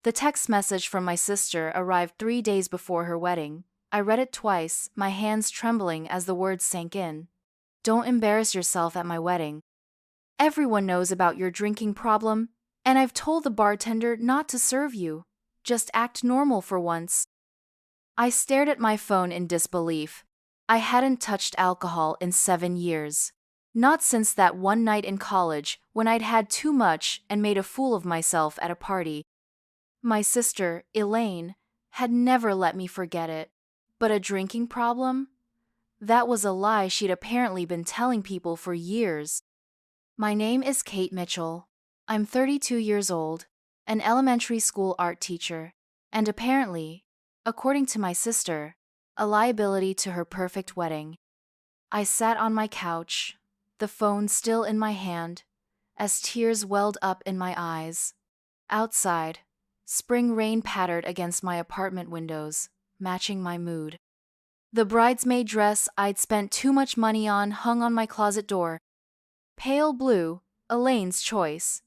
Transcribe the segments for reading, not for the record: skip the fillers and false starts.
The text message from my sister arrived 3 days before her wedding. I read it twice, my hands trembling as the words sank in. Don't embarrass yourself at my wedding. Everyone knows about your drinking problem, and I've told the bartender not to serve you. Just act normal for once. I stared at my phone in disbelief. I hadn't touched alcohol in 7 years. Not since that one night in college when I'd had too much and made a fool of myself at a party. My sister, Elaine, had never let me forget it. But a drinking problem? That was a lie she'd apparently been telling people for years. My name is Kate Mitchell. I'm 32 years old, an elementary school art teacher, and apparently, according to my sister, a liability to her perfect wedding. I sat on my couch, the phone still in my hand, as tears welled up in my eyes. Outside, spring rain pattered against my apartment windows, matching my mood. The bridesmaid dress I'd spent too much money on hung on my closet door. Pale blue, Elaine's choice.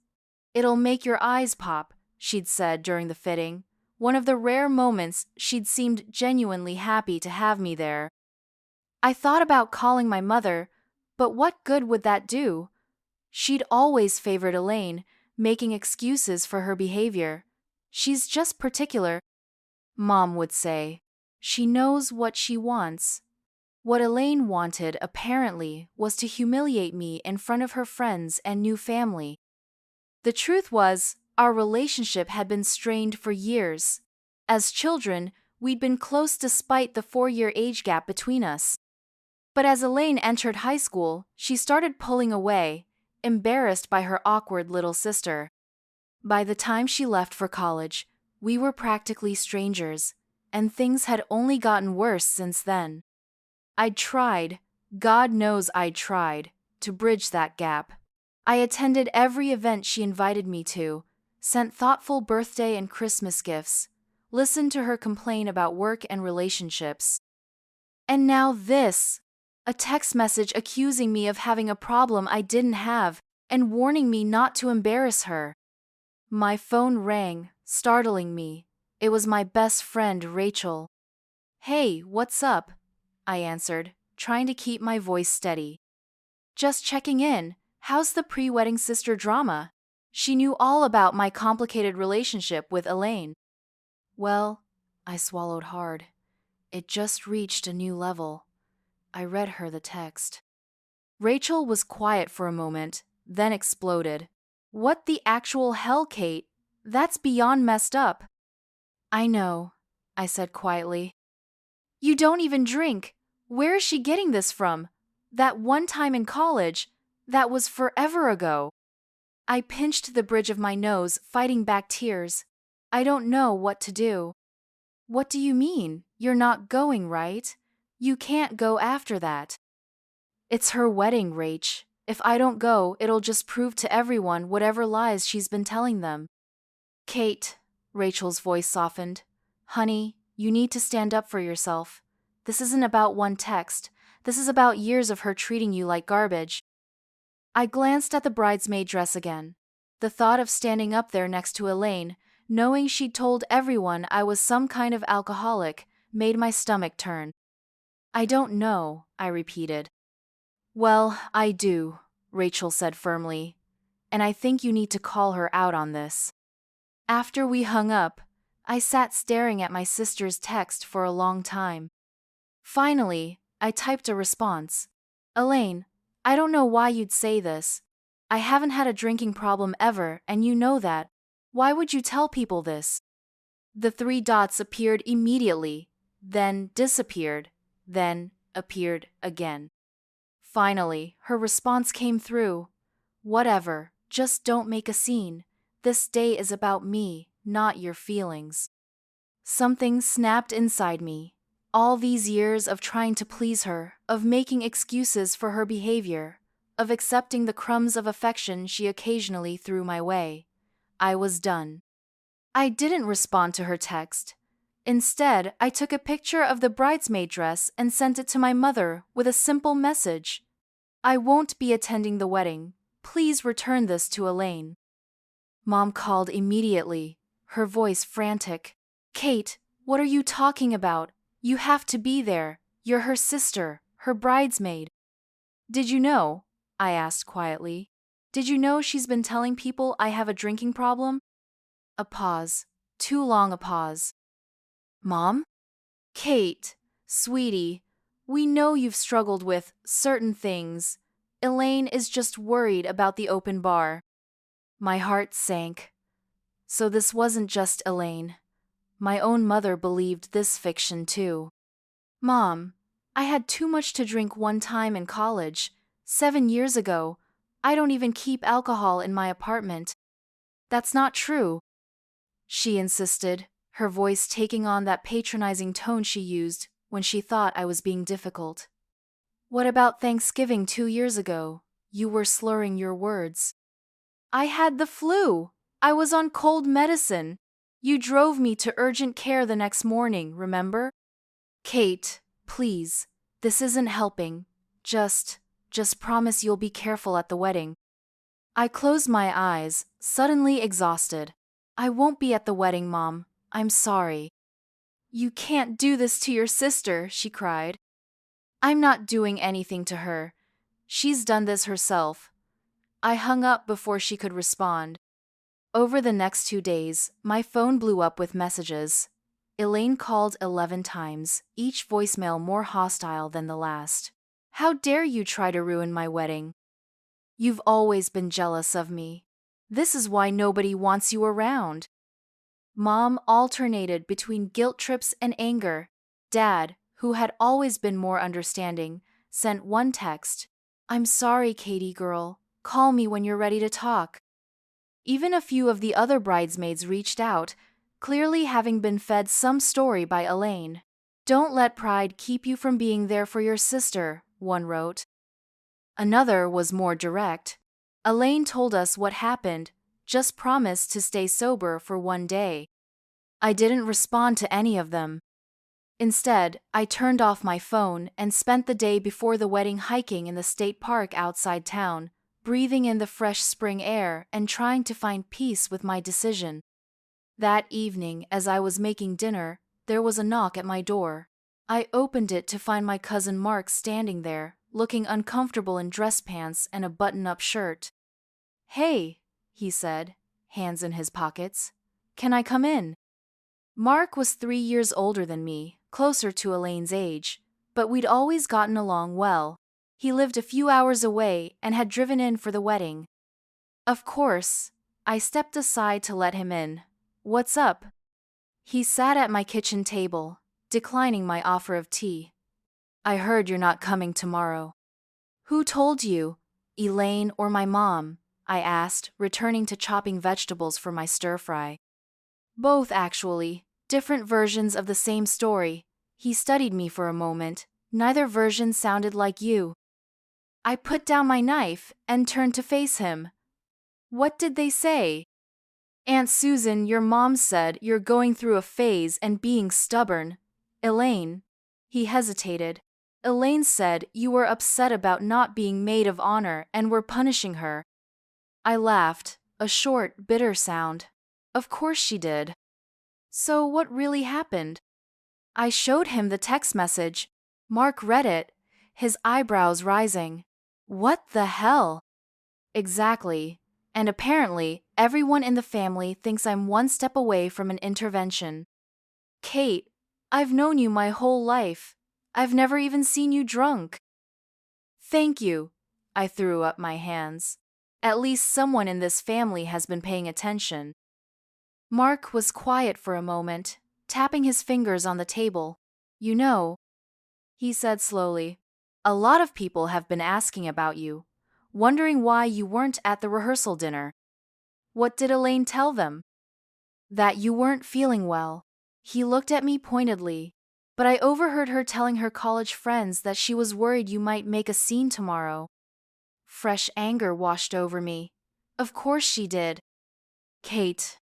It'll make your eyes pop, she'd said during the fitting, one of the rare moments she'd seemed genuinely happy to have me there. I thought about calling my mother, but what good would that do? She'd always favored Elaine, making excuses for her behavior. She's just particular, Mom would say. She knows what she wants. What Elaine wanted, apparently, was to humiliate me in front of her friends and new family. The truth was, our relationship had been strained for years. As children, we'd been close despite the 4-year age gap between us. But as Elaine entered high school, she started pulling away, embarrassed by her awkward little sister. By the time she left for college, we were practically strangers, and things had only gotten worse since then. I'd tried, God knows I'd tried, to bridge that gap. I attended every event she invited me to, sent thoughtful birthday and Christmas gifts, listened to her complain about work and relationships. And now this, a text message accusing me of having a problem I didn't have and warning me not to embarrass her. My phone rang, startling me. It was my best friend, Rachel. Hey, what's up? I answered, trying to keep my voice steady. Just checking in. How's the pre-wedding sister drama? She knew all about my complicated relationship with Elaine. Well, I swallowed hard. It just reached a new level. I read her the text. Rachel was quiet for a moment, then exploded. What the actual hell, Kate? That's beyond messed up. I know, I said quietly. You don't even drink. Where is she getting this from? That one time in college, that was forever ago. I pinched the bridge of my nose, fighting back tears. I don't know what to do. What do you mean? You're not going, right? You can't go after that. It's her wedding, Rach. If I don't go, it'll just prove to everyone whatever lies she's been telling them. Kate, Rachel's voice softened. Honey, you need to stand up for yourself. This isn't about one text. This is about years of her treating you like garbage. I glanced at the bridesmaid dress again. The thought of standing up there next to Elaine, knowing she'd told everyone I was some kind of alcoholic, made my stomach turn. I don't know, I repeated. Well, I do, Rachel said firmly, and I think you need to call her out on this. After we hung up, I sat staring at my sister's text for a long time. Finally, I typed a response. Elaine, I don't know why you'd say this. I haven't had a drinking problem ever, and you know that. Why would you tell people this? The 3 dots appeared immediately, then disappeared, then appeared again. Finally, her response came through. Whatever, just don't make a scene. This day is about me, not your feelings. Something snapped inside me. All these years of trying to please her, of making excuses for her behavior, of accepting the crumbs of affection she occasionally threw my way. I was done. I didn't respond to her text. Instead, I took a picture of the bridesmaid dress and sent it to my mother with a simple message. I won't be attending the wedding. Please return this to Elaine. Mom called immediately. her voice frantic. Kate, what are you talking about? You have to be there. You're her sister, her bridesmaid. Did you know? I asked quietly. Did you know she's been telling people I have a drinking problem? A pause. Too long a pause. Mom? Kate, sweetie, we know you've struggled with certain things. Elaine is just worried about the open bar. My heart sank. So this wasn't just Elaine. My own mother believed this fiction too. Mom, I had too much to drink one time in college, 7 years ago. I don't even keep alcohol in my apartment. That's not true, she insisted, her voice taking on that patronizing tone she used when she thought I was being difficult. What about Thanksgiving 2 years ago? You were slurring your words. I had the flu. I was on cold medicine. You drove me to urgent care the next morning, remember? Kate, please. This isn't helping. Just promise you'll be careful at the wedding. I closed my eyes, suddenly exhausted. I won't be at the wedding, Mom. I'm sorry. You can't do this to your sister, she cried. I'm not doing anything to her. She's done this herself. I hung up before she could respond. Over the next 2 days, my phone blew up with messages. Elaine called 11 times, each voicemail more hostile than the last. How dare you try to ruin my wedding? You've always been jealous of me. This is why nobody wants you around. Mom alternated between guilt trips and anger. Dad, who had always been more understanding, sent one text. I'm sorry, Katie girl. Call me when you're ready to talk. Even a few of the other bridesmaids reached out, clearly having been fed some story by Elaine. Don't let pride keep you from being there for your sister, one wrote. Another was more direct. Elaine told us what happened, just promised to stay sober for 1 day. I didn't respond to any of them. Instead, I turned off my phone and spent the day before the wedding hiking in the state park outside town, breathing in the fresh spring air and trying to find peace with my decision. That evening, as I was making dinner, there was a knock at my door. I opened it to find my cousin Mark standing there, looking uncomfortable in dress pants and a button-up shirt. Hey, he said, hands in his pockets. Can I come in? Mark was 3 years older than me, closer to Elaine's age, but we'd always gotten along well. He lived a few hours away and had driven in for the wedding. Of course, I stepped aside to let him in. What's up? He sat at my kitchen table, declining my offer of tea. I heard you're not coming tomorrow. Who told you? Elaine or my mom? I asked, returning to chopping vegetables for my stir-fry. Both, actually. Different versions of the same story. He studied me for a moment. Neither version sounded like you. I put down my knife and turned to face him. What did they say? Aunt Susan, your mom said you're going through a phase and being stubborn. Elaine. He hesitated. Elaine said you were upset about not being maid of honor and were punishing her. I laughed, a short, bitter sound. Of course she did. So what really happened? I showed him the text message. Mark read it, his eyebrows rising. What the hell? Exactly. And apparently, everyone in the family thinks I'm one step away from an intervention. Kate, I've known you my whole life. I've never even seen you drunk. Thank you. I threw up my hands. At least someone in this family has been paying attention. Mark was quiet for a moment, tapping his fingers on the table. You know, he said slowly, a lot of people have been asking about you, wondering why you weren't at the rehearsal dinner. What did Elaine tell them? That you weren't feeling well. He looked at me pointedly, but I overheard her telling her college friends that she was worried you might make a scene tomorrow. Fresh anger washed over me. Of course she did. Kate.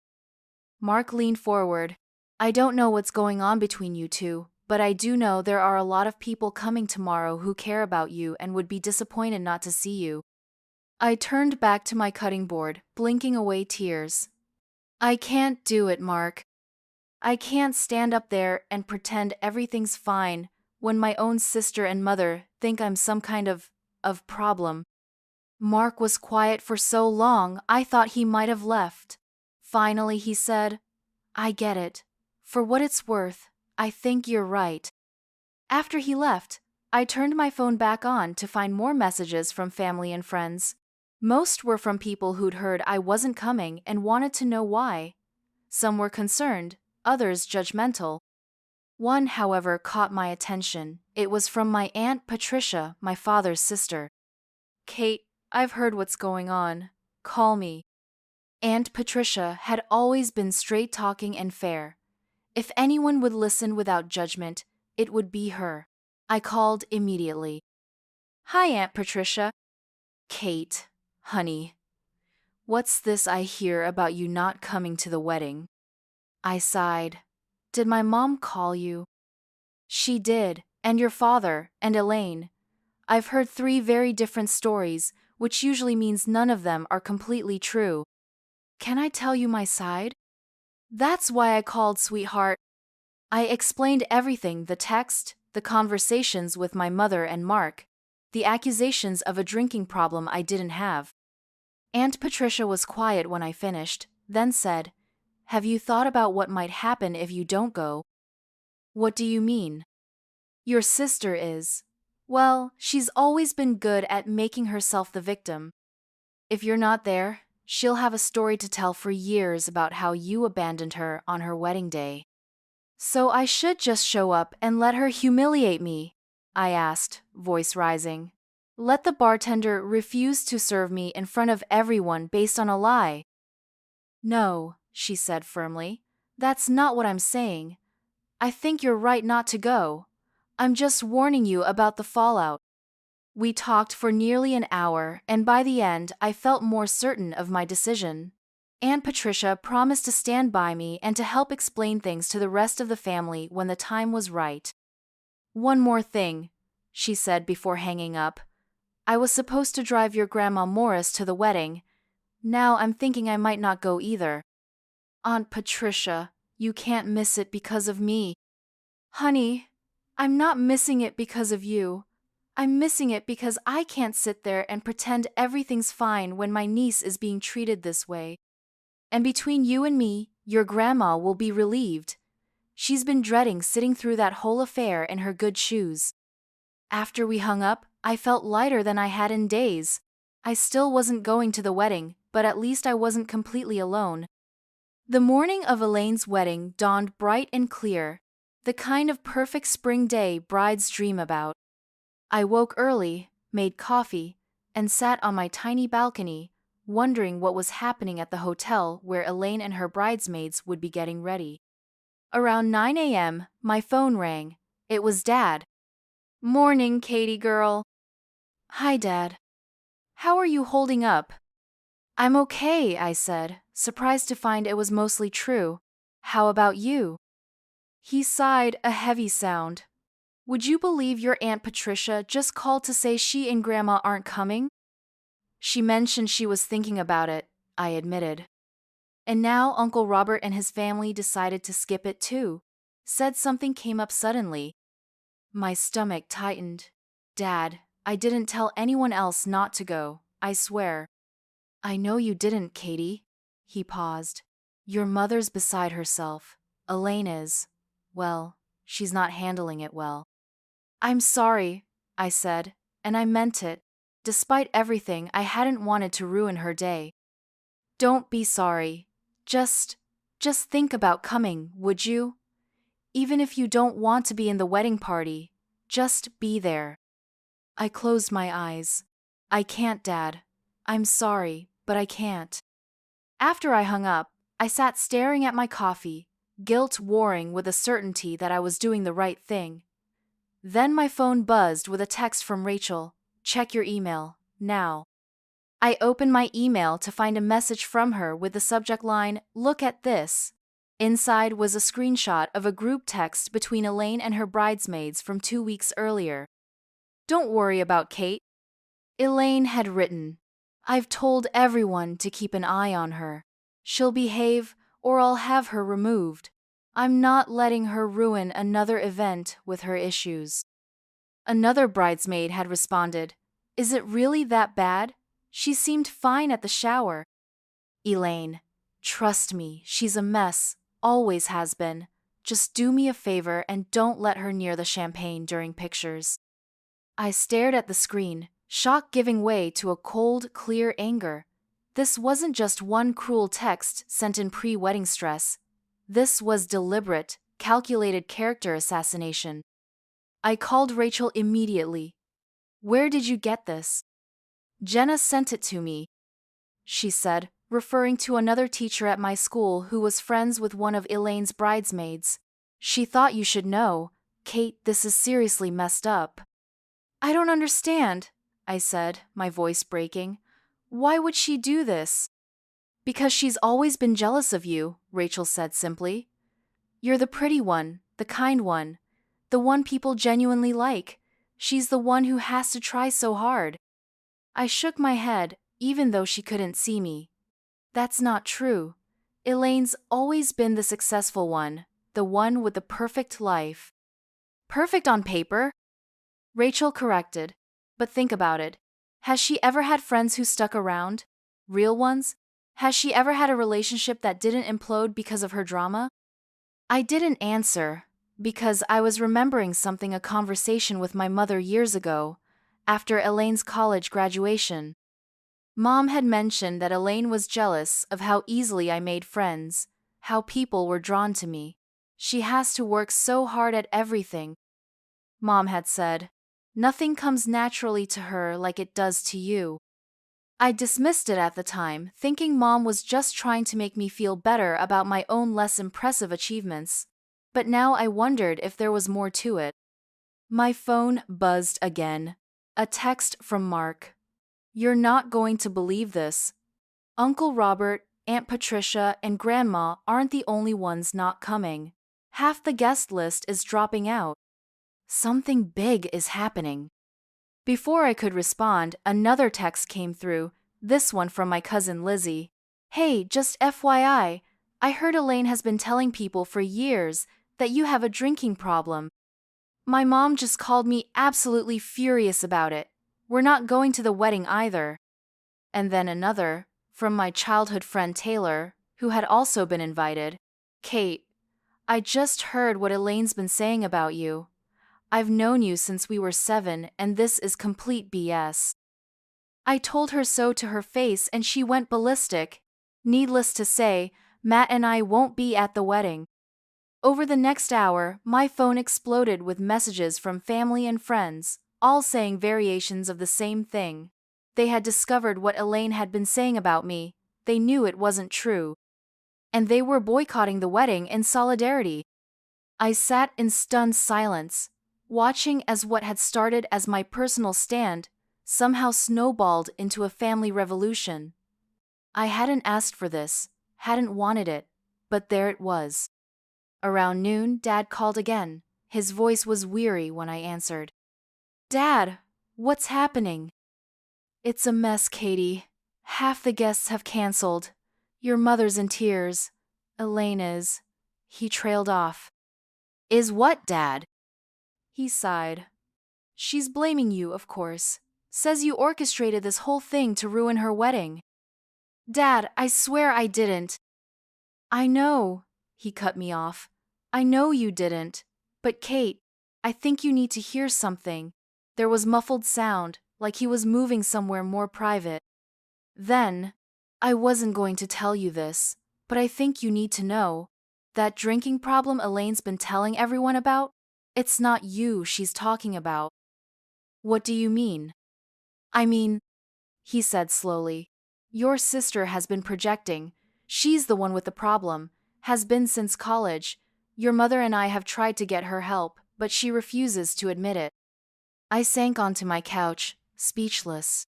Mark leaned forward. I don't know what's going on between you two, but I do know there are a lot of people coming tomorrow who care about you and would be disappointed not to see you. I turned back to my cutting board, blinking away tears. I can't do it, Mark. I can't stand up there and pretend everything's fine when my own sister and mother think I'm some kind of problem. Mark was quiet for so long I thought he might have left. Finally he said, I get it. For what it's worth, I think you're right. After he left, I turned my phone back on to find more messages from family and friends. Most were from people who'd heard I wasn't coming and wanted to know why. Some were concerned, others judgmental. One, however, caught my attention. It was from my Aunt Patricia, my father's sister. Kate, I've heard what's going on. Call me. Aunt Patricia had always been straight-talking and fair. If anyone would listen without judgment, it would be her. I called immediately. Hi, Aunt Patricia. Kate, honey, what's this I hear about you not coming to the wedding? I sighed. Did my mom call you? She did, and your father, and Elaine. I've heard 3 very different stories, which usually means none of them are completely true. Can I tell you my side? That's why I called, sweetheart. I explained everything, the text, the conversations with my mother and Mark, the accusations of a drinking problem I didn't have. Aunt Patricia was quiet when I finished, then said, Have you thought about what might happen if you don't go? What do you mean? Your sister is. Well, she's always been good at making herself the victim. If you're not there, she'll have a story to tell for years about how you abandoned her on her wedding day. So I should just show up and let her humiliate me? I asked, voice rising. Let the bartender refuse to serve me in front of everyone based on a lie? No, she said firmly. That's not what I'm saying. I think you're right not to go. I'm just warning you about the fallout. We talked for nearly an hour, and by the end, I felt more certain of my decision. Aunt Patricia promised to stand by me and to help explain things to the rest of the family when the time was right. One more thing, she said before hanging up. I was supposed to drive your Grandma Morris to the wedding. Now I'm thinking I might not go either. Aunt Patricia, you can't miss it because of me. Honey, I'm not missing it because of you. I'm missing it because I can't sit there and pretend everything's fine when my niece is being treated this way. And between you and me, your grandma will be relieved. She's been dreading sitting through that whole affair in her good shoes. After we hung up, I felt lighter than I had in days. I still wasn't going to the wedding, but at least I wasn't completely alone. The morning of Elaine's wedding dawned bright and clear, the kind of perfect spring day brides dream about. I woke early, made coffee, and sat on my tiny balcony, wondering what was happening at the hotel where Elaine and her bridesmaids would be getting ready. Around 9 a.m., my phone rang. It was Dad. Morning, Katie girl. Hi, Dad. How are you holding up? I'm okay, I said, surprised to find it was mostly true. How about you? He sighed, a heavy sound. Would you believe your Aunt Patricia just called to say she and Grandma aren't coming? She mentioned she was thinking about it, I admitted. And now Uncle Robert and his family decided to skip it too. Said something came up suddenly. My stomach tightened. Dad, I didn't tell anyone else not to go, I swear. I know you didn't, Katie. He paused. Your mother's beside herself. Elaine is. Well, she's not handling it well. I'm sorry, I said, and I meant it. Despite everything, I hadn't wanted to ruin her day. Don't be sorry. Just think about coming, would you? Even if you don't want to be in the wedding party, just be there. I closed my eyes. I can't, Dad. I'm sorry, but I can't. After I hung up, I sat staring at my coffee, guilt warring with the certainty that I was doing the right thing. Then my phone buzzed with a text from Rachel. Check your email, now. I opened my email to find a message from her with the subject line, Look at this. Inside was a screenshot of a group text between Elaine and her bridesmaids from 2 weeks earlier. Don't worry about Kate. Elaine had written, I've told everyone to keep an eye on her. She'll behave or I'll have her removed. I'm not letting her ruin another event with her issues. Another bridesmaid had responded, Is it really that bad? She seemed fine at the shower. Elaine, trust me, she's a mess, always has been. Just do me a favor and don't let her near the champagne during pictures. I stared at the screen, shock giving way to a cold, clear anger. This wasn't just one cruel text sent in pre-wedding stress. This was deliberate, calculated character assassination. I called Rachel immediately. Where did you get this? Jenna sent it to me, she said, referring to another teacher at my school who was friends with one of Elaine's bridesmaids. She thought you should know. Kate, this is seriously messed up. I don't understand, I said, my voice breaking. Why would she do this? Because she's always been jealous of you, Rachel said simply. You're the pretty one, the kind one, the one people genuinely like. She's the one who has to try so hard. I shook my head, even though she couldn't see me. That's not true. Elaine's always been the successful one, the one with the perfect life. Perfect on paper? Rachel corrected. But think about it. Has she ever had friends who stuck around? Real ones? Has she ever had a relationship that didn't implode because of her drama? I didn't answer, because I was remembering a conversation with my mother years ago, after Elaine's college graduation. Mom had mentioned that Elaine was jealous of how easily I made friends, how people were drawn to me. She has to work so hard at everything. Mom had said, nothing comes naturally to her like it does to you. I dismissed it at the time, thinking Mom was just trying to make me feel better about my own less impressive achievements. But now I wondered if there was more to it. My phone buzzed again. A text from Mark. You're not going to believe this. Uncle Robert, Aunt Patricia, and Grandma aren't the only ones not coming. Half the guest list is dropping out. Something big is happening. Before I could respond, another text came through, this one from my cousin Lizzie. Hey, just FYI, I heard Elaine has been telling people for years that you have a drinking problem. My mom just called me absolutely furious about it. We're not going to the wedding either. And then another, from my childhood friend Taylor, who had also been invited. Kate, I just heard what Elaine's been saying about you. I've known you since we were 7, and this is complete BS. I told her so to her face and she went ballistic. Needless to say, Matt and I won't be at the wedding. Over the next hour, my phone exploded with messages from family and friends, all saying variations of the same thing. They had discovered what Elaine had been saying about me. They knew it wasn't true. And they were boycotting the wedding in solidarity. I sat in stunned silence, watching as what had started as my personal stand somehow snowballed into a family revolution. I hadn't asked for this, hadn't wanted it, but there it was. Around noon, Dad called again. His voice was weary when I answered. Dad, what's happening? It's a mess, Katie. Half the guests have canceled. Your mother's in tears. Elaine is. He trailed off. Is what, Dad? He sighed. She's blaming you, of course. Says you orchestrated this whole thing to ruin her wedding. Dad, I swear I didn't. I know, he cut me off. I know you didn't. But Kate, I think you need to hear something. There was muffled sound, like he was moving somewhere more private. Then, I wasn't going to tell you this, but I think you need to know. That drinking problem Elaine's been telling everyone about? It's not you she's talking about. What do you mean? I mean, he said slowly, your sister has been projecting. She's the one with the problem, has been since college. Your mother and I have tried to get her help, but she refuses to admit it. I sank onto my couch, speechless.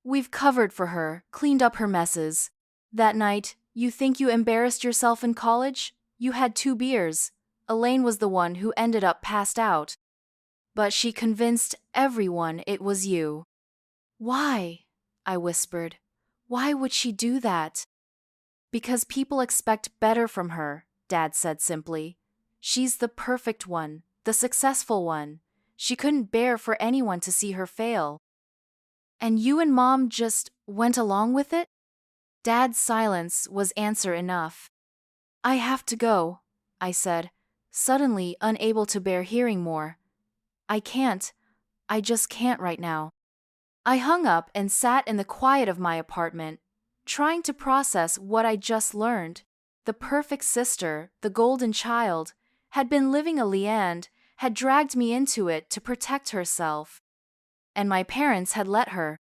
We've covered for her, cleaned up her messes. That night, you think you embarrassed yourself in college? You had 2 beers. Elaine was the one who ended up passed out. But she convinced everyone it was you. Why? I whispered. Why would she do that? Because people expect better from her, Dad said simply. She's the perfect one, the successful one. She couldn't bear for anyone to see her fail. And you and Mom just went along with it? Dad's silence was answer enough. I have to go, I said, suddenly unable to bear hearing more. I just can't right now. I hung up and sat in the quiet of my apartment, trying to process what I just learned. The perfect sister, the golden child, had been living a lie and had dragged me into it to protect herself. And my parents had let her.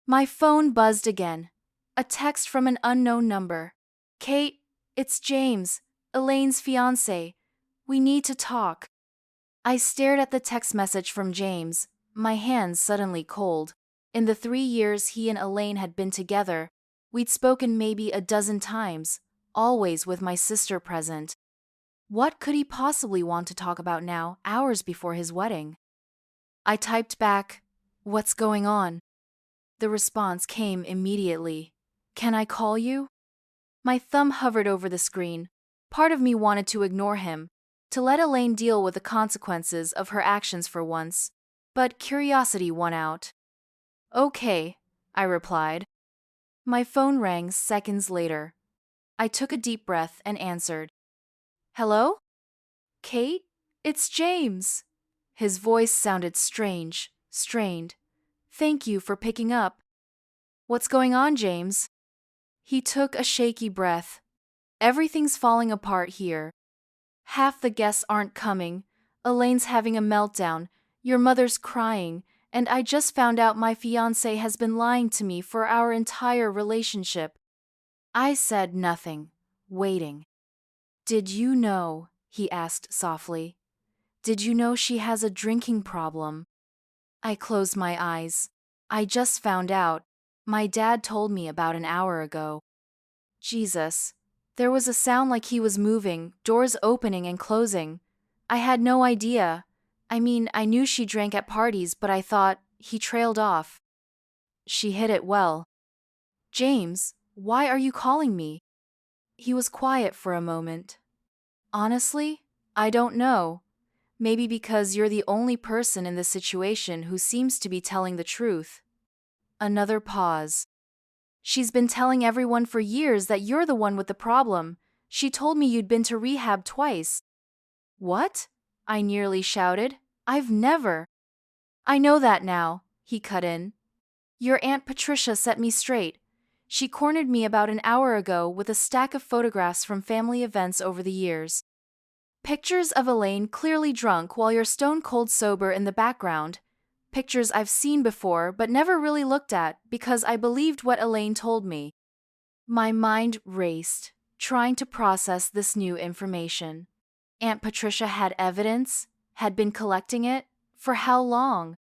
My phone buzzed again. A text from an unknown number. Kate, it's James, Elaine's fiancé. We need to talk. I stared at the text message from James, my hands suddenly cold. In the 3 years he and Elaine had been together, we'd spoken maybe a dozen times, always with my sister present. What could he possibly want to talk about now, hours before his wedding? I typed back, "What's going on?" The response came immediately. "Can I call you?" My thumb hovered over the screen. Part of me wanted to ignore him, to let Elaine deal with the consequences of her actions for once, but curiosity won out. "Okay," I replied. My phone rang seconds later. I took a deep breath and answered. "Hello? Kate? It's James." His voice sounded strange, strained. "Thank you for picking up." "What's going on, James?" He took a shaky breath. "Everything's falling apart here. Half the guests aren't coming, Elaine's having a meltdown, your mother's crying, and I just found out my fiancé has been lying to me for our entire relationship." I said nothing, waiting. "Did you know?" he asked softly. "Did you know she has a drinking problem?" I closed my eyes. "I just found out. My dad told me about an hour ago." Jesus. There was a sound like he was moving, doors opening and closing. I had no idea. I mean, I knew she drank at parties, but I thought he trailed off. She hid it well. "James, why are you calling me?" He was quiet for a moment. "Honestly, I don't know. Maybe because you're the only person in this situation who seems to be telling the truth." Another pause. "She's been telling everyone for years that you're the one with the problem. She told me you'd been to rehab twice." "What?" I nearly shouted. "I've never." "I know that now," he cut in. "Your Aunt Patricia set me straight. She cornered me about an hour ago with a stack of photographs from family events over the years. Pictures of Elaine clearly drunk while you're stone-cold sober in the background. Pictures I've seen before but never really looked at because I believed what Elaine told me." My mind raced, trying to process this new information. Aunt Patricia had evidence, had been collecting it. For how long?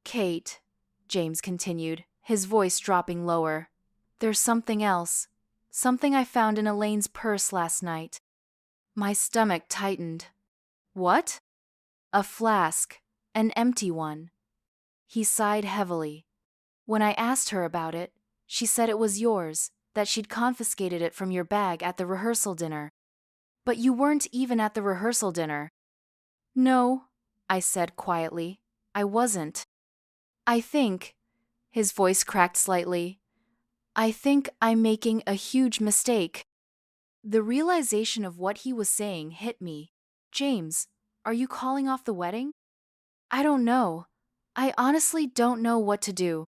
"Kate," James continued, his voice dropping lower. "There's something else. Something I found in Elaine's purse last night." My stomach tightened. "What?" "A flask. An empty one." He sighed heavily. "When I asked her about it, she said it was yours, that she'd confiscated it from your bag at the rehearsal dinner." "But you weren't even at the rehearsal dinner." "No," I said quietly. "I wasn't. I think," his voice cracked slightly, "I think I'm making a huge mistake." The realization of what he was saying hit me. "James, are you calling off the wedding?" "I don't know. I honestly don't know what to do."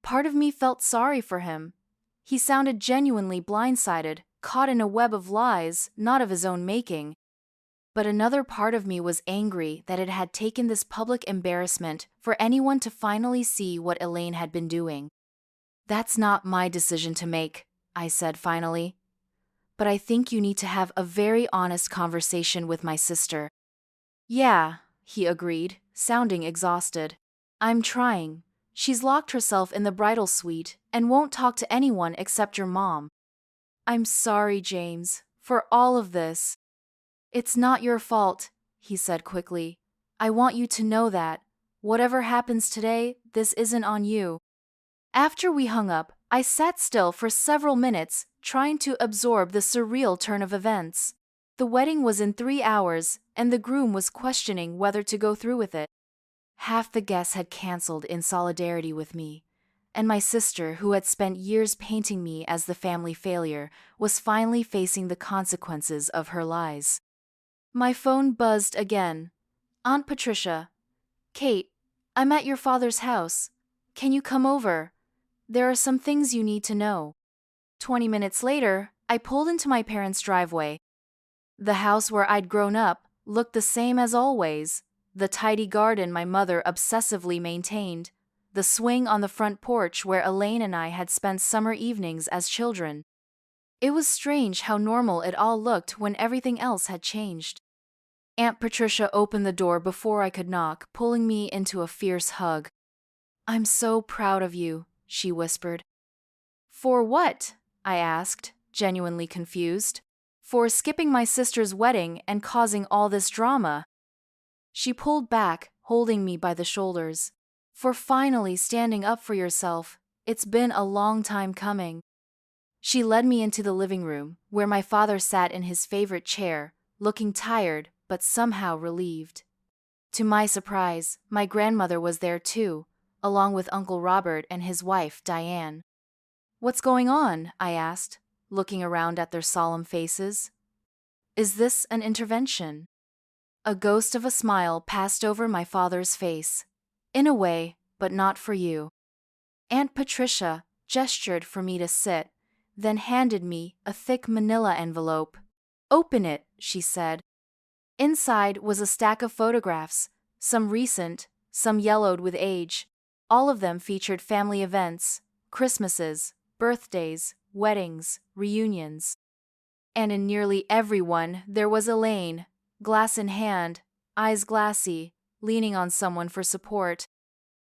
Part of me felt sorry for him. He sounded genuinely blindsided, caught in a web of lies, not of his own making. But another part of me was angry that it had taken this public embarrassment for anyone to finally see what Elaine had been doing. "That's not my decision to make," I said finally. "But I think you need to have a very honest conversation with my sister." "Yeah," he agreed, sounding exhausted. "I'm trying. She's locked herself in the bridal suite and won't talk to anyone except your mom." "I'm sorry, James, for all of this." "It's not your fault," he said quickly. "I want you to know that. Whatever happens today, this isn't on you." After we hung up, I sat still for several minutes, trying to absorb the surreal turn of events. The wedding was in 3 hours, and the groom was questioning whether to go through with it. Half the guests had canceled in solidarity with me, and my sister, who had spent years painting me as the family failure, was finally facing the consequences of her lies. My phone buzzed again. Aunt Patricia. Kate, I'm at your father's house. Can you come over? There are some things you need to know. 20 minutes later, I pulled into my parents' driveway. The house where I'd grown up looked the same as always. The tidy garden my mother obsessively maintained. The swing on the front porch where Elaine and I had spent summer evenings as children. It was strange how normal it all looked when everything else had changed. Aunt Patricia opened the door before I could knock, pulling me into a fierce hug. I'm so proud of you, she whispered. For what? I asked, genuinely confused. For skipping my sister's wedding and causing all this drama. She pulled back, holding me by the shoulders. For finally standing up for yourself. It's been a long time coming. She led me into the living room, where my father sat in his favorite chair, looking tired but somehow relieved. To my surprise, my grandmother was there too, along with Uncle Robert and his wife, Diane. What's going on? I asked, looking around at their solemn faces. Is this an intervention? A ghost of a smile passed over my father's face. In a way, but not for you. Aunt Patricia gestured for me to sit, then handed me a thick manila envelope. Open it, she said. Inside was a stack of photographs, some recent, some yellowed with age. All of them featured family events, Christmases, birthdays, weddings, reunions. And in nearly every one there was Elaine, glass in hand, eyes glassy, leaning on someone for support.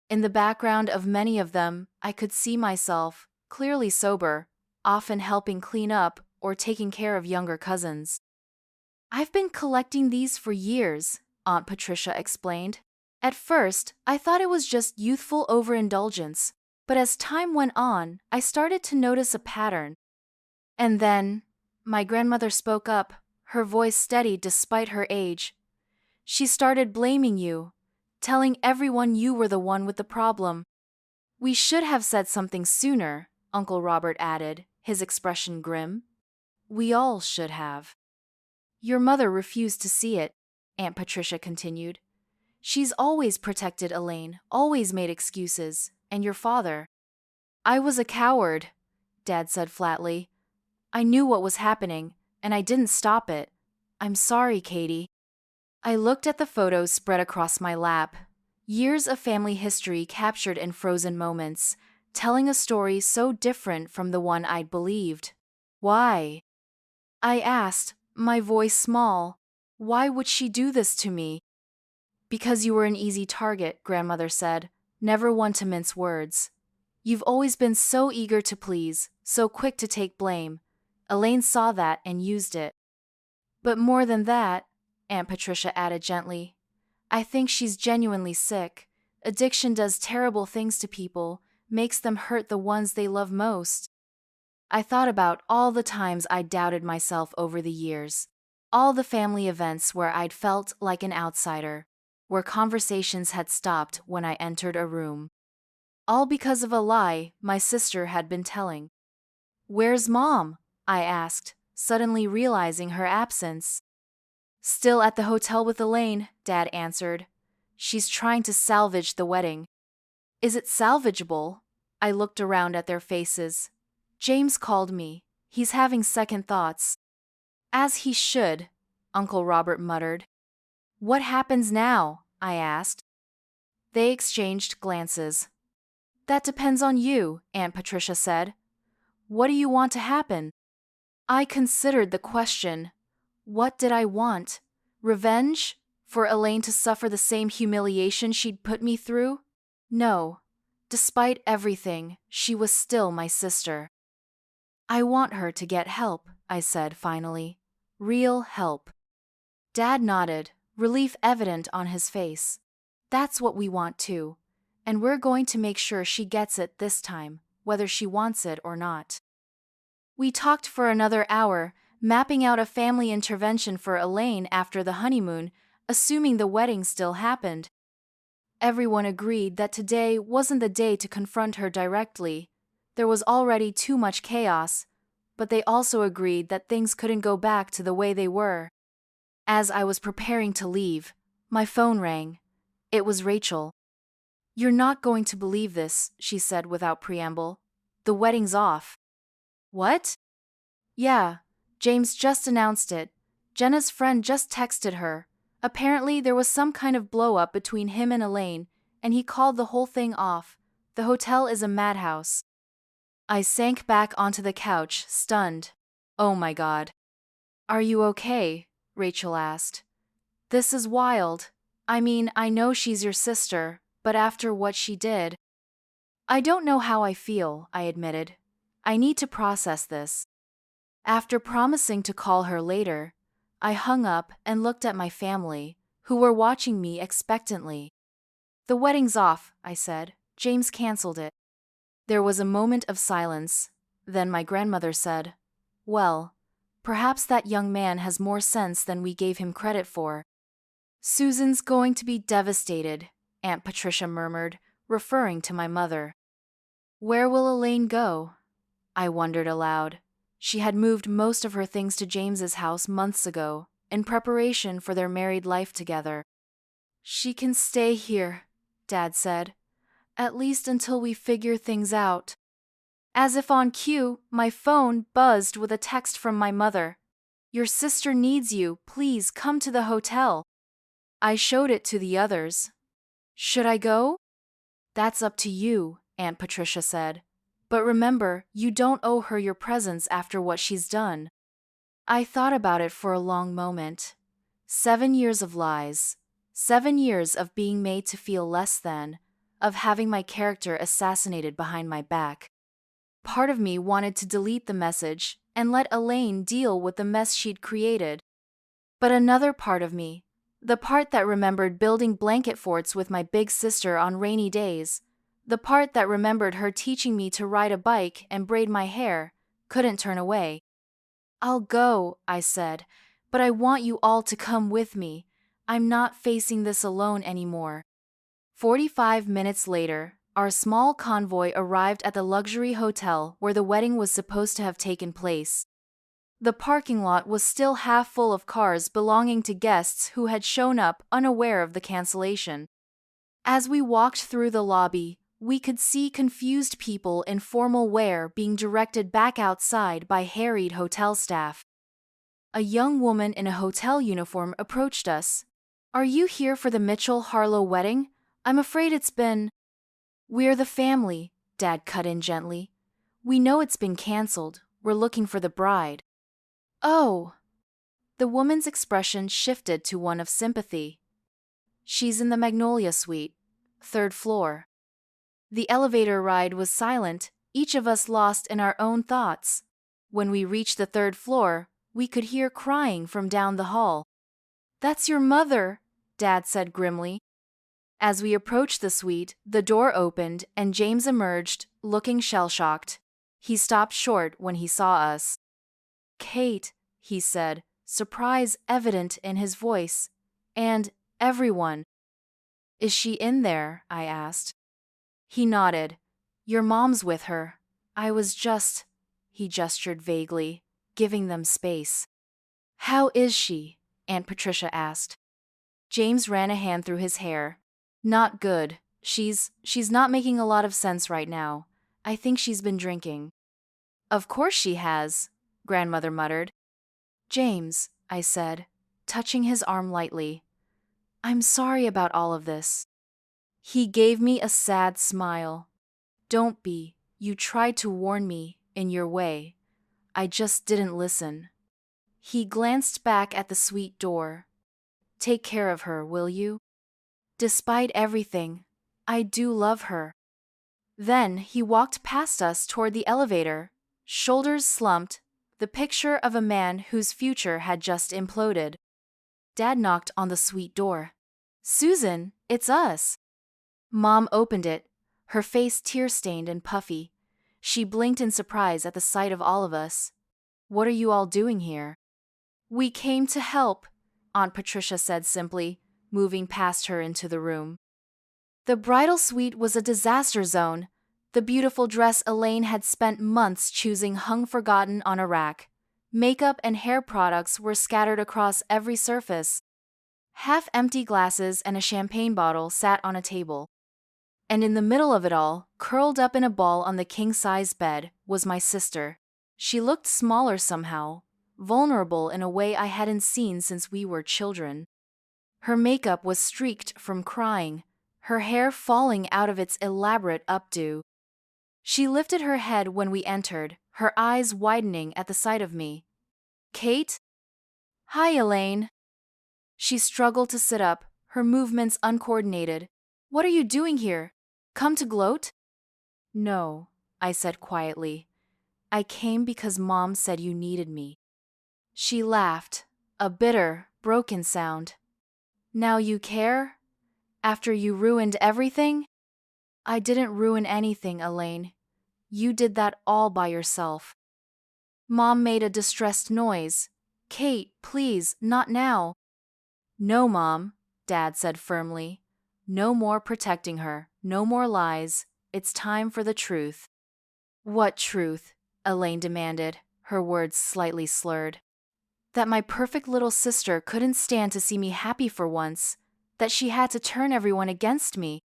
In the background of many of them, I could see myself, clearly sober, often helping clean up or taking care of younger cousins. I've been collecting these for years, Aunt Patricia explained. At first, I thought it was just youthful overindulgence, but as time went on, I started to notice a pattern. And then, my grandmother spoke up, her voice steady despite her age. She started blaming you, telling everyone you were the one with the problem. We should have said something sooner, Uncle Robert added, his expression grim. We all should have. Your mother refused to see it, Aunt Patricia continued. She's always protected Elaine, always made excuses, and your father. I was a coward, Dad said flatly. I knew what was happening, and I didn't stop it. I'm sorry, Katie. I looked at the photos spread across my lap. Years of family history captured in frozen moments, telling a story so different from the one I'd believed. Why? I asked, my voice small. Why would she do this to me? Because you were an easy target, Grandmother said, never one to mince words. You've always been so eager to please, so quick to take blame. Elaine saw that and used it. But more than that, Aunt Patricia added gently, I think she's genuinely sick. Addiction does terrible things to people, makes them hurt the ones they love most. I thought about all the times I'd doubted myself over the years, all the family events where I'd felt like an outsider, where conversations had stopped when I entered a room. All because of a lie my sister had been telling. Where's Mom? I asked, suddenly realizing her absence. Still at the hotel with Elaine, Dad answered. She's trying to salvage the wedding. Is it salvageable? I looked around at their faces. James called me. He's having second thoughts. As he should, Uncle Robert muttered. What happens now? I asked. They exchanged glances. That depends on you, Aunt Patricia said. What do you want to happen? I considered the question. What did I want? Revenge? For Elaine to suffer the same humiliation she'd put me through? No. Despite everything, she was still my sister. I want her to get help, I said finally. Real help. Dad nodded, relief evident on his face. That's what we want too. And we're going to make sure she gets it this time, whether she wants it or not. We talked for another hour, mapping out a family intervention for Elaine after the honeymoon, assuming the wedding still happened. Everyone agreed that today wasn't the day to confront her directly. There was already too much chaos, but they also agreed that things couldn't go back to the way they were. As I was preparing to leave, my phone rang. It was Rachel. "You're not going to believe this," she said without preamble. "The wedding's off." "What?" "Yeah, James just announced it. Jenna's friend just texted her. Apparently there was some kind of blow-up between him and Elaine, and he called the whole thing off. The hotel is a madhouse." I sank back onto the couch, stunned. "Oh my God." "Are you okay?" Rachel asked. "This is wild. I mean, I know she's your sister, but after what she did..." "I don't know how I feel," I admitted. "I need to process this." After promising to call her later, I hung up and looked at my family, who were watching me expectantly. "The wedding's off," I said. "James canceled it." There was a moment of silence. Then my grandmother said, "Well, perhaps that young man has more sense than we gave him credit for." "Susan's going to be devastated," Aunt Patricia murmured, referring to my mother. "Where will Elaine go?" I wondered aloud. She had moved most of her things to James's house months ago, in preparation for their married life together. "She can stay here," Dad said, "at least until we figure things out." As if on cue, my phone buzzed with a text from my mother. "Your sister needs you, please come to the hotel." I showed it to the others. "Should I go?" "That's up to you," Aunt Patricia said. "But remember, you don't owe her your presence after what she's done." I thought about it for a long moment. 7 years of lies. 7 years of being made to feel less than, of having my character assassinated behind my back. Part of me wanted to delete the message and let Elaine deal with the mess she'd created. But another part of me, the part that remembered building blanket forts with my big sister on rainy days, the part that remembered her teaching me to ride a bike and braid my hair, couldn't turn away. "I'll go," I said, "but I want you all to come with me. I'm not facing this alone anymore." 45 minutes later, our small convoy arrived at the luxury hotel where the wedding was supposed to have taken place. The parking lot was still half full of cars belonging to guests who had shown up unaware of the cancellation. As we walked through the lobby, we could see confused people in formal wear being directed back outside by harried hotel staff. A young woman in a hotel uniform approached us. "Are you here for the Mitchell-Harlow wedding? I'm afraid it's been..." "We're the family," Dad cut in gently. "We know it's been canceled. We're looking for the bride." "Oh." The woman's expression shifted to one of sympathy. "She's in the Magnolia Suite, 3rd floor." The elevator ride was silent, each of us lost in our own thoughts. When we reached the 3rd floor, we could hear crying from down the hall. "That's your mother," Dad said grimly. As we approached the suite, the door opened and James emerged, looking shell-shocked. He stopped short when he saw us. "Kate," he said, surprise evident in his voice. "And everyone." "Is she in there?" I asked. He nodded. "Your mom's with her. I was just..." He gestured vaguely, giving them space. "How is she?" Aunt Patricia asked. James ran a hand through his hair. "Not good. She's not making a lot of sense right now. I think she's been drinking." "Of course she has," Grandmother muttered. "James," I said, touching his arm lightly. "I'm sorry about all of this." He gave me a sad smile. "Don't be. You tried to warn me, in your way. I just didn't listen." He glanced back at the suite door. "Take care of her, will you? Despite everything, I do love her." Then he walked past us toward the elevator, shoulders slumped, the picture of a man whose future had just imploded. Dad knocked on the suite door. "Susan, it's us." Mom opened it, her face tear-stained and puffy. She blinked in surprise at the sight of all of us. What are you all doing here? We came to help, Aunt Patricia said simply, moving past her into the room. The bridal suite was a disaster zone. The beautiful dress Elaine had spent months choosing hung forgotten on a rack. Makeup and hair products were scattered across every surface. Half-empty glasses and a champagne bottle sat on a table. And in the middle of it all, curled up in a ball on the king-size bed, was my sister. She looked smaller somehow, vulnerable in a way I hadn't seen since we were children. Her makeup was streaked from crying, her hair falling out of its elaborate updo. She lifted her head when we entered, her eyes widening at the sight of me. Kate? Hi, Elaine. She struggled to sit up, her movements uncoordinated. What are you doing here? Come to gloat? No, I said quietly. I came because Mom said you needed me. She laughed, a bitter, broken sound. Now you care? After you ruined everything? I didn't ruin anything, Elaine. You did that all by yourself. Mom made a distressed noise. Kate, please, not now. No, Mom, Dad said firmly. No more protecting her, no more lies. It's time for the truth. What truth? Elaine demanded, her words slightly slurred. That my perfect little sister couldn't stand to see me happy for once, that she had to turn everyone against me.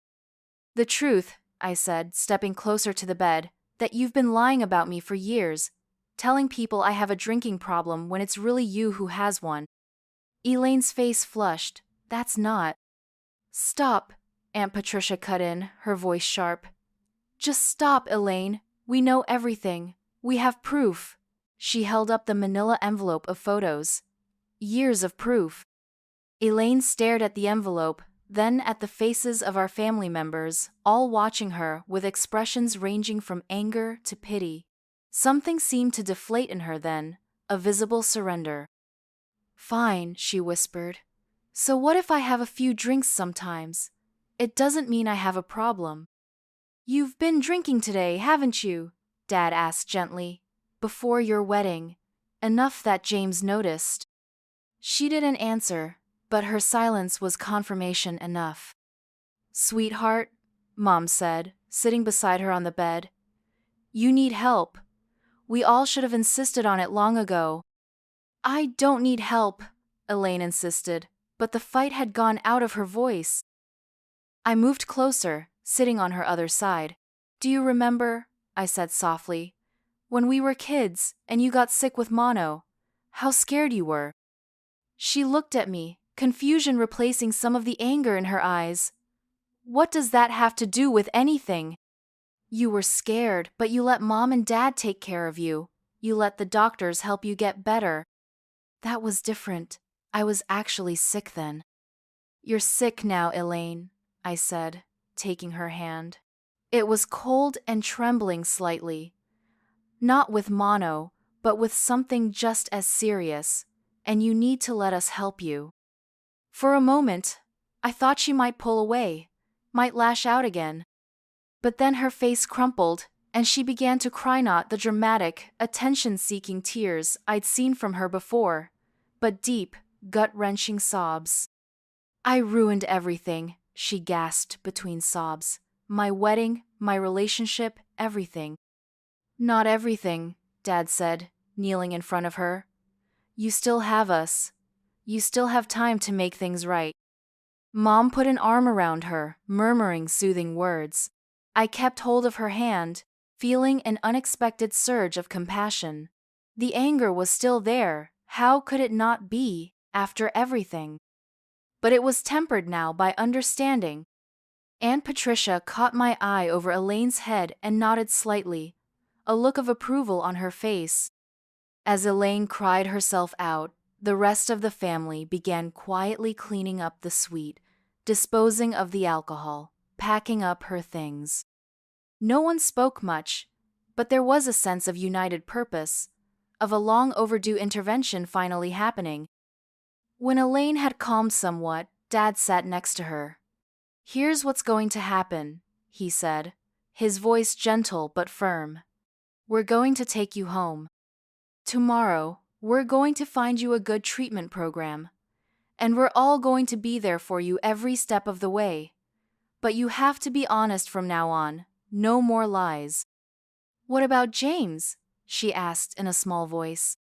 The truth, I said, stepping closer to the bed, that you've been lying about me for years, telling people I have a drinking problem when it's really you who has one. Elaine's face flushed. That's not. Stop, Aunt Patricia cut in, her voice sharp. Just stop, Elaine. We know everything. We have proof. She held up the manila envelope of photos. Years of proof. Elaine stared at the envelope, then at the faces of our family members, all watching her with expressions ranging from anger to pity. Something seemed to deflate in her then, a visible surrender. Fine, she whispered. So what if I have a few drinks sometimes? It doesn't mean I have a problem. You've been drinking today, haven't you? Dad asked gently. Before your wedding. Enough that James noticed. She didn't answer, but her silence was confirmation enough. Sweetheart, Mom said, sitting beside her on the bed. You need help. We all should have insisted on it long ago. I don't need help, Elaine insisted, but the fight had gone out of her voice. I moved closer, sitting on her other side. Do you remember, I said softly, when we were kids and you got sick with mono? How scared you were. She looked at me, confusion replacing some of the anger in her eyes. What does that have to do with anything? You were scared, but you let Mom and Dad take care of you. You let the doctors help you get better. That was different. I was actually sick then. You're sick now, Elaine, I said, taking her hand. It was cold and trembling slightly. Not with mono, but with something just as serious, and you need to let us help you. For a moment, I thought she might pull away, might lash out again. But then her face crumpled, and she began to cry, not the dramatic, attention-seeking tears I'd seen from her before, but deep, gut-wrenching sobs. I ruined everything, she gasped between sobs. My wedding, my relationship, everything. Not everything, Dad said, kneeling in front of her. You still have us. You still have time to make things right. Mom put an arm around her, murmuring soothing words. I kept hold of her hand, feeling an unexpected surge of compassion. The anger was still there. How could it not be, after everything? But it was tempered now by understanding. Aunt Patricia caught my eye over Elaine's head and nodded slightly, a look of approval on her face. As Elaine cried herself out, the rest of the family began quietly cleaning up the suite, disposing of the alcohol, packing up her things. No one spoke much, but there was a sense of united purpose, of a long overdue intervention finally happening. When Elaine had calmed somewhat, Dad sat next to her. Here's what's going to happen, he said, his voice gentle but firm. We're going to take you home. Tomorrow, we're going to find you a good treatment program. And we're all going to be there for you every step of the way. But you have to be honest from now on. No more lies. What about James? She asked in a small voice.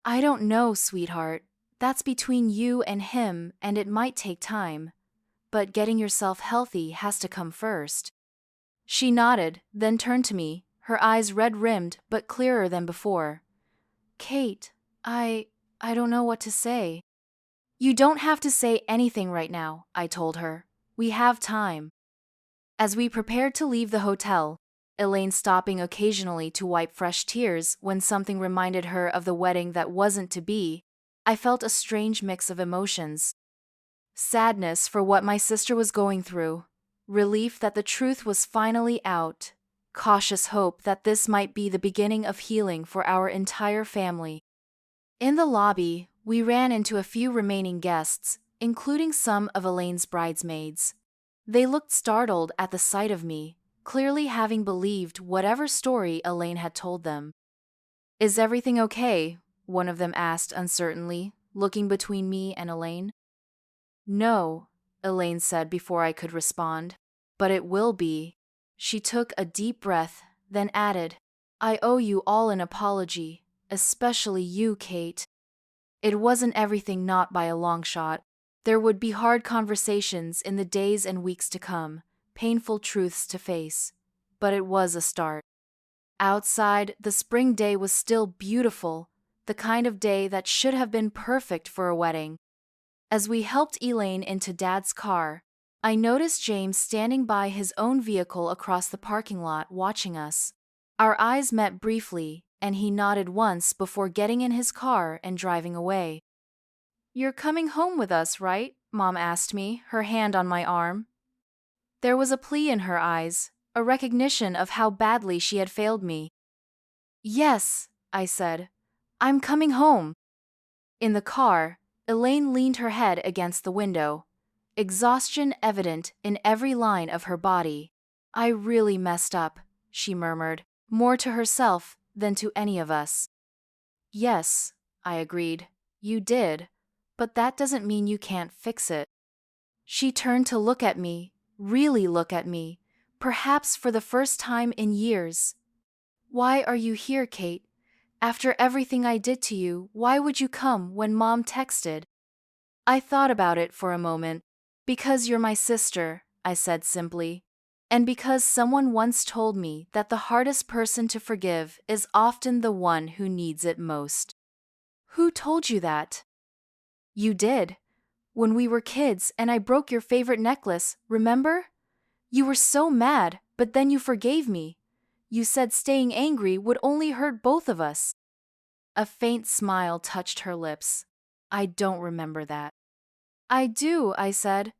I don't know, sweetheart. That's between you and him, and it might take time. But getting yourself healthy has to come first. She nodded, then turned to me, her eyes red-rimmed but clearer than before. Kate, I don't know what to say. You don't have to say anything right now, I told her. We have time. As we prepared to leave the hotel, Elaine stopping occasionally to wipe fresh tears when something reminded her of the wedding that wasn't to be, I felt a strange mix of emotions. Sadness for what my sister was going through, relief that the truth was finally out, cautious hope that this might be the beginning of healing for our entire family. In the lobby, we ran into a few remaining guests, including some of Elaine's bridesmaids. They looked startled at the sight of me, clearly having believed whatever story Elaine had told them. Is everything okay? One of them asked uncertainly, looking between me and Elaine. No, Elaine said before I could respond, but it will be. She took a deep breath, then added, I owe you all an apology, especially you, Kate. It wasn't everything, not by a long shot. There would be hard conversations in the days and weeks to come, painful truths to face. But it was a start. Outside, the spring day was still beautiful, the kind of day that should have been perfect for a wedding. As we helped Elaine into Dad's car, I noticed James standing by his own vehicle across the parking lot watching us. Our eyes met briefly, and he nodded once before getting in his car and driving away. You're coming home with us, right? Mom asked me, her hand on my arm. There was a plea in her eyes, a recognition of how badly she had failed me. Yes, I said. I'm coming home. In the car, Elaine leaned her head against the window, exhaustion evident in every line of her body. I really messed up, she murmured, more to herself than to any of us. Yes, I agreed, you did, but that doesn't mean you can't fix it. She turned to look at me, really look at me, perhaps for the first time in years. Why are you here, Kate? After everything I did to you, why would you come when Mom texted? I thought about it for a moment. Because you're my sister, I said simply. And because someone once told me that the hardest person to forgive is often the one who needs it most. Who told you that? You did. When we were kids and I broke your favorite necklace, remember? You were so mad, but then you forgave me. You said staying angry would only hurt both of us. A faint smile touched her lips. I don't remember that. I do, I said.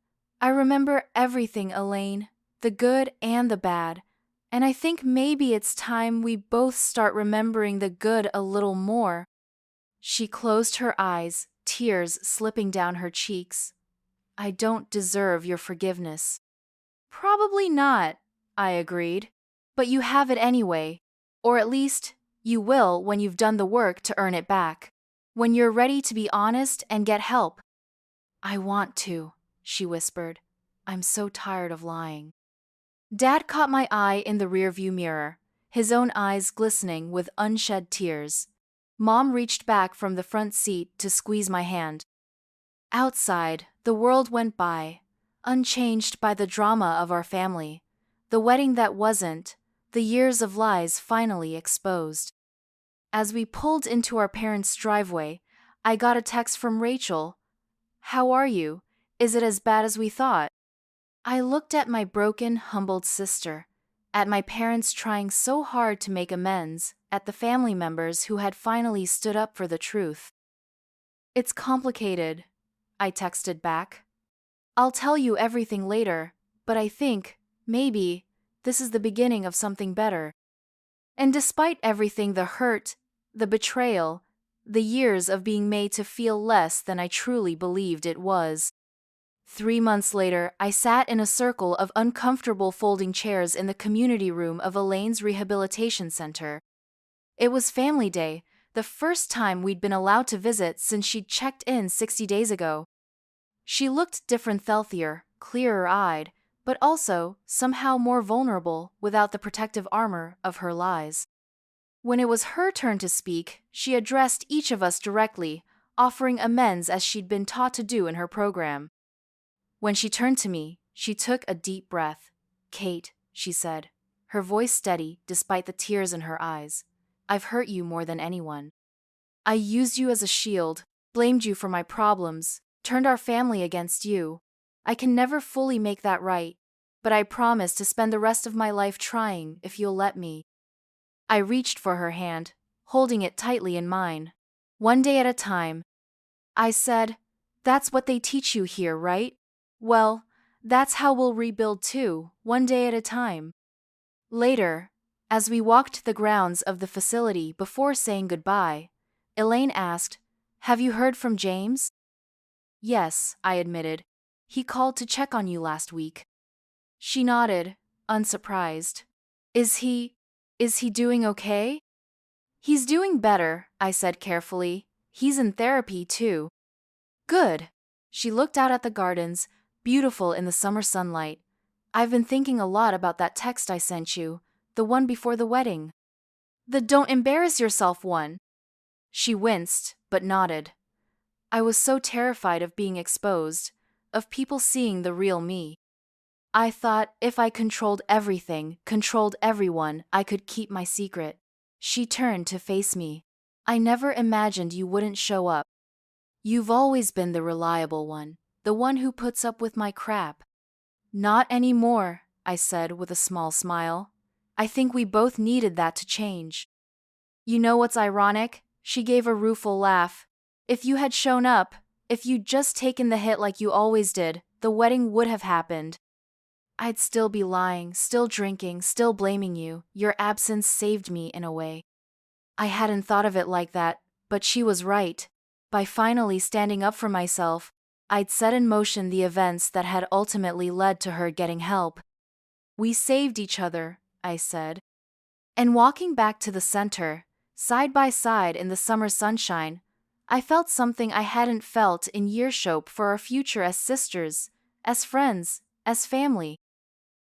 I remember everything, Elaine, the good and the bad. And I think maybe it's time we both start remembering the good a little more. She closed her eyes, tears slipping down her cheeks. I don't deserve your forgiveness. Probably not, I agreed. But you have it anyway. Or at least, you will when you've done the work to earn it back. When you're ready to be honest and get help. I want to, she whispered. I'm so tired of lying. Dad caught my eye in the rearview mirror, his own eyes glistening with unshed tears. Mom reached back from the front seat to squeeze my hand. Outside, the world went by, unchanged by the drama of our family, the wedding that wasn't, the years of lies finally exposed. As we pulled into our parents' driveway, I got a text from Rachel. How are you? Is it as bad as we thought? I looked at my broken, humbled sister, at my parents trying so hard to make amends, at the family members who had finally stood up for the truth. It's complicated, I texted back. I'll tell you everything later, but I think, maybe, this is the beginning of something better. And despite everything, the hurt, the betrayal, the years of being made to feel less than I truly believed it was. 3 months later, I sat in a circle of uncomfortable folding chairs in the community room of Elaine's rehabilitation center. It was family day, the first time we'd been allowed to visit since she'd checked in 60 days ago. She looked different, healthier, clearer-eyed, but also, somehow more vulnerable without the protective armor of her lies. When it was her turn to speak, she addressed each of us directly, offering amends as she'd been taught to do in her program. When she turned to me, she took a deep breath. "Kate," she said, her voice steady despite the tears in her eyes, "I've hurt you more than anyone. I used you as a shield, blamed you for my problems, turned our family against you. I can never fully make that right, but I promise to spend the rest of my life trying if you'll let me." I reached for her hand, holding it tightly in mine. "One day at a time," I said. "That's what they teach you here, right? Well, that's how we'll rebuild too, one day at a time." Later, as we walked the grounds of the facility before saying goodbye, Elaine asked, "Have you heard from James?" "Yes," I admitted. "He called to check on you last week." She nodded, unsurprised. Is he doing okay?" "He's doing better," I said carefully. "He's in therapy too." "Good." She looked out at the gardens, beautiful in the summer sunlight. "I've been thinking a lot about that text I sent you, the one before the wedding. The 'don't embarrass yourself' one." She winced, but nodded. I was so terrified of being exposed, of people seeing the real me. I thought if I controlled everything, controlled everyone, I could keep my secret. She turned to face me. "I never imagined you wouldn't show up. You've always been the reliable one, the one who puts up with my crap." "Not anymore," I said with a small smile. "I think we both needed that to change." "You know what's ironic?" She gave a rueful laugh. "If you had shown up, if you'd just taken the hit like you always did, the wedding would have happened. I'd still be lying, still drinking, still blaming you. Your absence saved me in a way." I hadn't thought of it like that, but she was right. By finally standing up for myself, I'd set in motion the events that had ultimately led to her getting help. "We saved each other," I said. And walking back to the center, side by side in the summer sunshine, I felt something I hadn't felt in years. Hope for our future as sisters, as friends, as family.